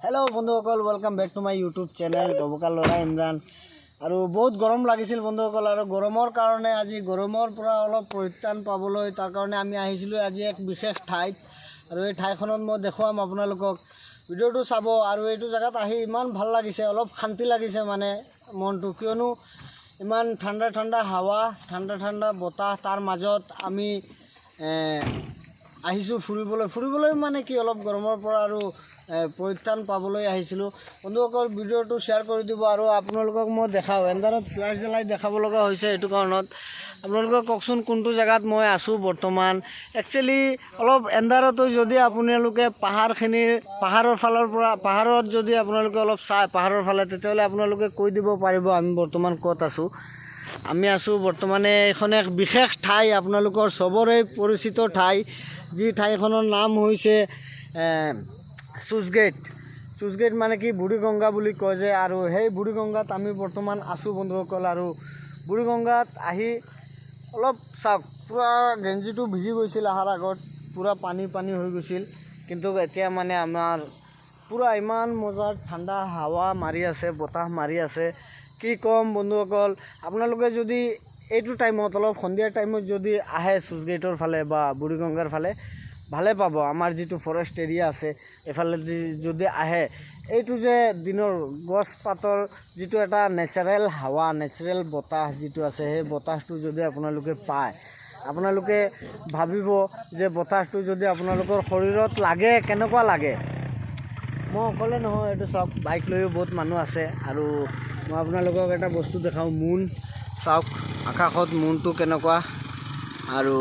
Hello' বন্ধুসকল, welcome back to my YouTube channel Doboka ল'ৰা ইমৰান। আৰু বহুত গৰম লাগিছিল বন্ধুসকল, আৰু গৰমৰ কাৰণে আজি গৰমৰ পৰা অলপ পৰিত্ৰাণ পাবলৈ তাৰ কাৰণে আমি আহিছিলোঁ আজি এক বিশেষ ঠাইত। আৰু এই ঠাইখনত মই দেখুৱাম আপোনালোকক, ভিডিঅ'টো চাব। আৰু এইটো জেগাত আহি ইমান ভাল লাগিছে, অলপ শান্তি লাগিছে মানে মনটো, কিয়নো ইমান ঠাণ্ডা ঠাণ্ডা হাৱা, ঠাণ্ডা ঠাণ্ডা বতাহ, তাৰ মাজত আমি আহিছোঁ ফুৰিবলৈ মানে কি অলপ গৰমৰ পৰা আৰু পৰিত্ৰাণ পাবলৈ আহিছিলোঁ। বন্ধুসকল ভিডিঅ'টো শ্বেয়াৰ কৰি দিব। আৰু আপোনালোকক মই দেখাওঁ, এণ্ডাৰত ফ্লাছ জ্বলাই দেখাব লগা হৈছে এইটো কাৰণত। আপোনালোকক কওকচোন কোনটো জেগাত মই আছোঁ বৰ্তমান। একচুৱেলি অলপ এণ্ডাৰতো যদি আপোনালোকে পাহাৰৰ ফালৰ পৰা পাহাৰত যদি আপোনালোকে অলপ চায় পাহাৰৰ ফালে, তেতিয়াহ'লে আপোনালোকে কৈ দিব পাৰিব আমি বৰ্তমান ক'ত আছোঁ। আমি আছোঁ বৰ্তমানে এখন এক বিশেষ ঠাই, আপোনালোকৰ চবৰে পৰিচিত ঠাই, যি ঠাইখনৰ নাম হৈছে চুচগেট মানে কি বুঢ়ীগংগা বুলি কয় যে। আৰু সেই বুঢ়ীগংগাত আমি বৰ্তমান আছোঁ বন্ধুসকল। আৰু বুঢ়ীগংগাত আহি অলপ চাওক, পূৰা গেঞ্জিটো ভিজি গৈছিল, অহাৰ আগত পূৰা পানী হৈ গৈছিল, কিন্তু এতিয়া মানে আমাৰ পূৰা ইমান মজাৰ ঠাণ্ডা হাৱা মাৰি আছে, বতাহ মাৰি আছে, কি ক'ম বন্ধুসকল। আপোনালোকে যদি এইটো টাইমত অলপ সন্ধিয়া টাইমত যদি আহে চুচগেটৰ ফালে বা বুঢ়ীগংগাৰ ফালে, ভালে পাব। আমাৰ যিটো ফৰেষ্ট এৰিয়া আছে এইফালে যদি আহে, এইটো যে দিনৰ গছ পাতৰ যিটো এটা নেচাৰেল হাৱা, নেচাৰেল বতাহ যিটো আছে, সেই বতাহটো যদি আপোনালোকে পায়, আপোনালোকে ভাবিব যে বতাহটো যদি আপোনালোকৰ শৰীৰত লাগে কেনেকুৱা লাগে। মই অকলে নহয়, এইটো চাওক বাইক লৈও বহুত মানুহ আছে। আৰু মই আপোনালোকক এটা বস্তু দেখাওঁ, মুন চাওক, আকাশত মুনটো কেনেকুৱা। আৰু